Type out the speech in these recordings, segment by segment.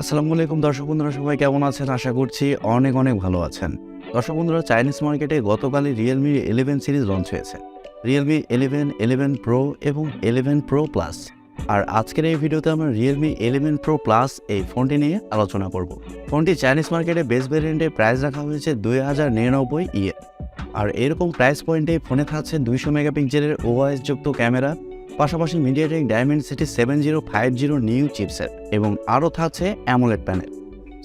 আসসালামু আলাইকুম দর্শক বন্ধুরা, সবাই কেমন আছেন? আশা করছি অনেক ভালো আছেন। দর্শক বন্ধুরা, চাইনিজ মার্কেটে গতকালই Realme 11 সিরিজ লঞ্চ হয়েছে। Realme 11, 11 Pro এবং 11 Pro Plus। আর আজকের এই ভিডিওতে আমরা Realme 11 Pro Plus এই ফোনটি নিয়ে আলোচনা করব। ফোনটি চাইনিজ মার্কেটে বেস ভেরিয়েন্টে প্রাইস রাখা হয়েছে 2099 ইয়ে। আর এরকম প্রাইস পয়েন্টে ফোনে থাকছে 200 মেগাপিক্সেলের OIS যুক্ত ক্যামেরা, পাশাপাশি মিডিয়াটেক ডায়মেনসিটি 7050 নিউ চিপসেট এবং আরও থাকছে অ্যামোলেড প্যানেল।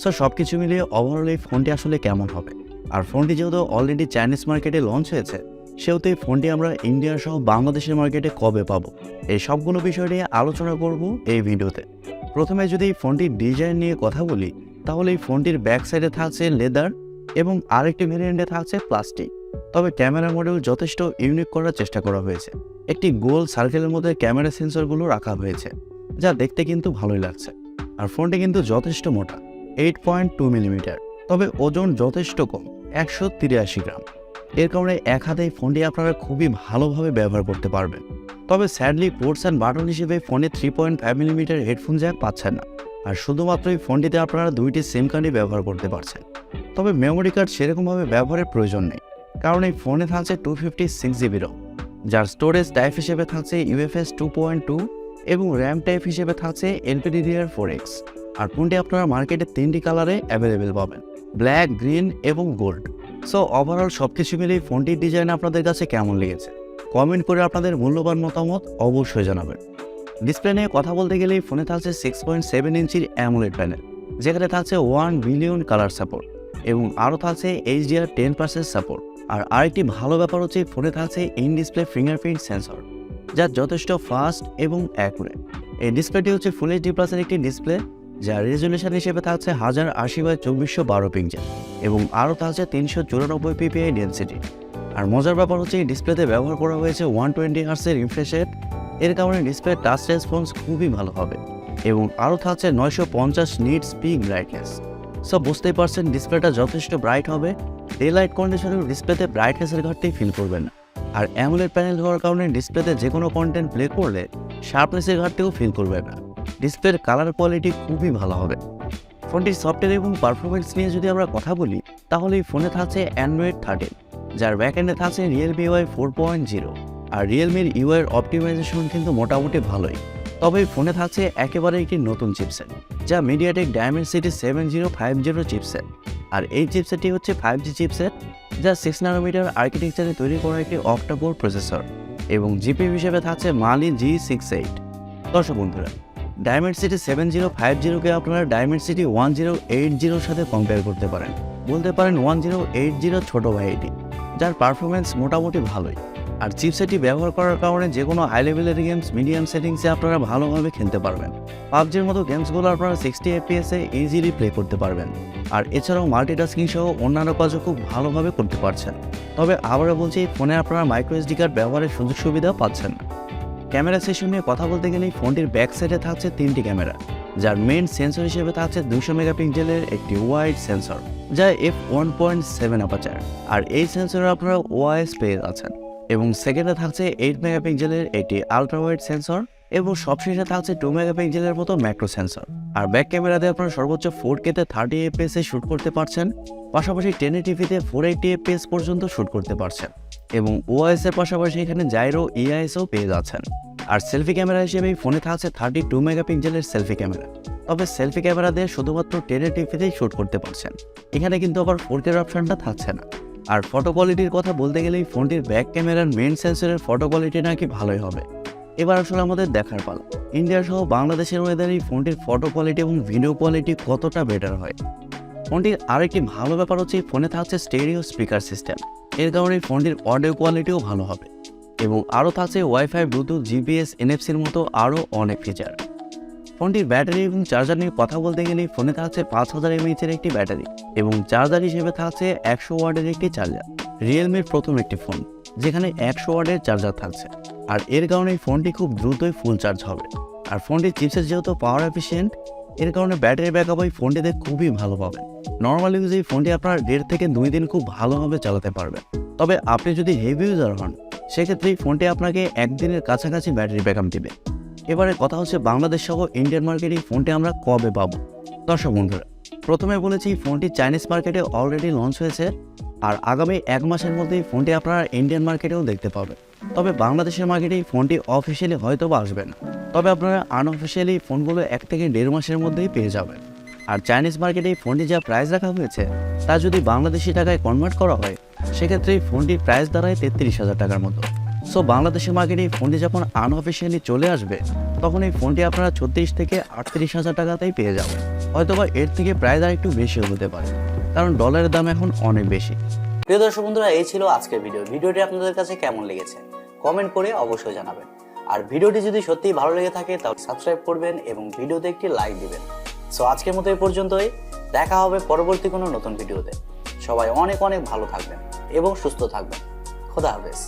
সো সব কিছু মিলিয়ে ওভারঅল এই ফোনটি আসলে কেমন হবে, আর ফোনটি যেহেতু অলরেডি চাইনিজ মার্কেটে লঞ্চ হয়েছে, সেহেতু এই ফোনটি আমরা ইন্ডিয়া সহ বাংলাদেশের মার্কেটে কবে পাবো, এই সবগুলো বিষয় নিয়ে আলোচনা করব এই ভিডিওতে। প্রথমে যদি এই ফোনটির ডিজাইন নিয়ে কথা বলি, তাহলে এই ফোনটির ব্যাক সাইডে থাকছে লেদার এবং আরেকটি ভেরিয়েন্টে থাকছে প্লাস্টিক। তবে ক্যামেরা মডেল যথেষ্ট ইউনিক করার চেষ্টা করা হয়েছে। একটি গোল সার্কেলের মধ্যে ক্যামেরা সেন্সরগুলো রাখা হয়েছে, যা দেখতে কিন্তু ভালোই লাগছে। আর ফোনটি কিন্তু যথেষ্ট মোটা, 8.2 মিলিমিটার, তবে ওজন যথেষ্ট কম, 183 গ্রাম। এর কারণে এক হাতে এই ফোনটি আপনারা খুবই ভালোভাবে ব্যবহার করতে পারবেন। তবে স্যাডলি পোর্টস অ্যান্ড বাটন হিসেবে ফোনে 3.5 মিলিমিটার হেডফোন জ্যাক পাচ্ছেন না। আর শুধুমাত্র এই ফোনটিতে আপনারা দুইটি সিম কার্ডই ব্যবহার করতে পারছেন। তবে মেমোরি কার্ড সেরকমভাবে ব্যবহারের প্রয়োজন নেই, কারণ এই ফোনে থাকছে 256 জিবি রম, যার স্টোরেজ টাইপ হিসেবে থাকছে UFS 2.2 এবং র্যাম টাইপ হিসেবে থাকছে LPDDR4X। আর ফোনটি আপনারা মার্কেটে 3টি কালারে অ্যাভেলেবেল পাবেন, ব্ল্যাক, গ্রিন এবং গোল্ড। সো ওভারঅল সব কিছু মিলিয়ে ফোনটির ডিজাইন আপনাদের কাছে কেমন লেগেছে কমেন্ট করে আপনাদের মূল্যবান মতামত অবশ্যই জানাবেন। ডিসপ্লে নিয়ে কথা বলতে গেলে এই ফোনে থাকছে 6.7 ইঞ্চির অ্যামোলেড প্যানেল, যেখানে থাকছে 1 বিলিয়ন কালার সাপোর্ট এবং আরও থাকছে HDR10% সাপোর্ট। আর আরেকটি ভালো ব্যাপার হচ্ছে ফোনে থাকছে ইন ডিসপ্লে ফিঙ্গারপ্রিন্ট সেন্সর, যা যথেষ্ট ফাস্ট এবং অ্যাকুরেট। এই ডিসপ্লেটি হচ্ছে ফুল HD প্লাসের একটি ডিসপ্লে, যার রেজুলেশন হিসেবে থাকছে 1080x2412 পিক্সেল এবং আরও থাকছে 394 ppi ডেন্সিটি। আর মজার ব্যাপার হচ্ছে এই ডিসপ্লেতে ব্যবহার করা হয়েছে 120 হার্টজের রিফ্রেশ রেট। এর কারণে ডিসপ্লে টাচ রেসপন্স খুবই ভালো হবে এবং আরও থাকছে 950 নিটস পিক ব্রাইটনেস। সো বুঝতেই পারছেন ডিসপ্লেটা যথেষ্ট ব্রাইট হবে। ডে লাইট কন্ডিশনেও ডিসপ্লেতে ব্রাইটনেসের ঘাটতি ফিল করবেন না। আর অ্যামোলেড প্যানেল হওয়ার কারণে ডিসপ্লেতে যে কোনো কন্টেন্ট প্লে করলে শার্পনেসের ঘাটতিও ফিল করবেন না। ডিসপ্লের কালার কোয়ালিটি খুবই ভালো হবে। ফোনটির সফটওয়্যার এবং পারফরমেন্স নিয়ে যদি আমরা কথা বলি, তাহলে এই ফোনে থাকছে Android 13, যার ব্যাকএন্ডে থাকছে Realme UI 4.0। আর রিয়েলমির ইউআইয়ের অপটিমাইজেশন কিন্তু মোটামুটি ভালোই। তবে এই ফোনে থাকছে একেবারে একটি নতুন চিপসেট, যা মিডিয়াটেক ডায়মেনসিটি 7050 চিপসেট। আর এই চিপসেটটি হচ্ছে 5G চিপসেট, যা 6 ন্যানোমিটার আর্কিটেকচারে তৈরি করা একটি অক্টা-কোর প্রসেসর এবং জিপিইউ হিসেবে থাকছে Mali G68। দর্শক বন্ধুরা, ডায়মেনসিটি 7050কে আপনারা ডায়মেনসিটি 1080 সাথে কম্পেয়ার করতে পারেন। বলতে পারেন 1080 ছোট ভাই এটি, যার পারফরমেন্স মোটামুটি ভালোই। আর চিপসেটটি ব্যবহার করার কারণে যে কোনো হাই লেভেলের গেমস মিডিয়াম সেটিংসে আপনারা ভালোভাবে খেলতে পারবেন। পাবজির মতো গেমসগুলো আপনারা 60 FPS ইজিলি প্লে করতে পারবেন। আর এছাড়াও মাল্টিটাস্কিং সহ অন্যান্য কাজও খুব ভালোভাবে করতে পারছেন। তবে আবারও বলছি, এই ফোনে আপনারা মাইক্রো SD কার্ড ব্যবহারের সুযোগ সুবিধা পাচ্ছেন না। ক্যামেরা সেশন নিয়ে কথা বলতে গেলে ফোনটির ব্যাক সাইডে থাকছে 3টি ক্যামেরা, যার মেইন সেন্সর হিসেবে থাকছে 200 মেগাপিক্সেলের একটি ওয়াইড সেন্সর, যা f1.7 অ্যাপারচার। আর এই সেন্সরে আপনারা OIS পেয়ে যাচ্ছেন। এবং সেকেন্ডে থাকছে 8 মেগাপিক্সেলের একটি আলট্রা ওয়াইড সেন্সর এবং সবশেষে থাকছে 2 মেগাপিক্সেলের মতো ম্যাক্রো সেন্সর। আর ব্যাক ক্যামেরাতে আপনারা সর্বোচ্চ 4K-তে 30 FPS শ্যুট করতে পারছেন, পাশাপাশি 1080p-তে 480 FPS পর্যন্ত শ্যুট করতে পারছেন এবং OIS এর পাশাপাশি এখানে জাইরো EISও পেয়ে যাচ্ছেন। আর সেলফি ক্যামেরা হিসেবে ফোনে থাকছে 32 মেগাপিক্সেলের সেলফি ক্যামেরা। তবে সেলফি ক্যামেরা দিয়ে শুধুমাত্র 1080p-তেই শ্যুট করতে পারছেন, এখানে কিন্তু আবার 4K অপশনটা থাকছে না। আর ফটো কোয়ালিটির কথা বলতে গেলেই ফোনটির ব্যাক ক্যামেরার মেইন সেন্সরের ফটো কোয়ালিটি নাকি ভালোই হবে। এবার আসলে আমাদের দেখার পালা, ইন্ডিয়া সহ বাংলাদেশের ওয়েদারে এই ফোনটির ফটো কোয়ালিটি এবং ভিডিও কোয়ালিটি কতটা বেটার হয়। ফোনটির আরেকটি ভালো ব্যাপার হচ্ছে ফোনে থাকছে স্টেরিও স্পিকার সিস্টেম। এর কারণে ফোনটির অডিও কোয়ালিটিও ভালো হবে এবং আরও থাকছে ওয়াইফাই, ব্লুটুথ, GPS, NFC-র মতো আরও অনেক ফিচার। ফোনটির ব্যাটারি এবং চার্জার নিয়ে কথা বলতে গেলে ফোনে থাকছে 5000 mAh-এর একটি ব্যাটারি এবং চার্জার হিসেবে থাকছে 100 ওয়াটের একটি চার্জার। রিয়েলমির প্রথম একটি ফোন যেখানে 100 ওয়াটের চার্জার থাকছে। আর এর কারণে ফোনটি খুব দ্রুতই ফুল চার্জ হবে। আর ফোনটির চিপসেট যেহেতু পাওয়ার এফিশিয়েন্ট, এর কারণে ব্যাটারি ব্যাকআপ এই ফোনটিতে খুবই ভালো পাবেন। নর্মাল ইউজে এই ফোনটি আপনার 1.5 থেকে 2 দিন খুব ভালোভাবে চালাতে পারবেন। তবে আপনি যদি হেভি ইউজার হন, সেক্ষেত্রে এই ফোনটি আপনাকে একদিনের কাছাকাছি ব্যাটারি ব্যাকআপ দেবে। এবারে কথা হচ্ছে বাংলাদেশ সহ ইন্ডিয়ান মার্কেটে এই ফোনটি আমরা কবে পাবো। দর্শক বন্ধুরা, প্রথমে বলেছি ফোনটি চাইনিজ মার্কেটে অলরেডি লঞ্চ হয়েছে আর আগামী 1 মাসের মধ্যেই ফোনটি আপনারা ইন্ডিয়ান মার্কেটেও দেখতে পাবেন। তবে বাংলাদেশের মার্কেটে ফোনটি অফিসিয়ালি হয়তো বা আসবে না, তবে আপনারা আনঅফিসিয়ালি ফোনগুলো 1 থেকে 1.5 মাসের মধ্যেই পেয়ে যাবেন। আর চাইনিজ মার্কেটে ফোনটি যা প্রাইস রাখা হয়েছে তা যদি বাংলাদেশি টাকায় কনভার্ট করা হয় সেক্ষেত্রে ফোনটির প্রাইস দাঁড়ায় 33,000 টাকার মতো। সো বাংলাদেশের মার্কেটে ফোনটি যখন আনঅফিসিয়ালি চলে আসবে তখন এই ফোনটি আপনারা 36 থেকে 38,000 টাকাতেই পেয়ে যাবেন। হয়তোবা এর থেকে প্রাইস আর একটু বেশিও হতে পারে, কারণ ডলারের দাম এখন অনেক বেশি। প্রিয় দর্শক বন্ধুরা, এই ছিল আজকের ভিডিওটি আপনাদের কাছে কেমন লেগেছে কমেন্ট করে অবশ্যই জানাবেন। আর ভিডিওটি যদি সত্যিই ভালো লেগে থাকে তাহলে সাবস্ক্রাইব করবেন এবং ভিডিওতে একটি লাইক দিবেন। সো আজকের মতো এই পর্যন্তই, দেখা হবে পরবর্তী কোনো নতুন ভিডিওতে। সবাই অনেক অনেক ভালো থাকবেন এবং সুস্থ থাকবেন। খোদা হাফেজ।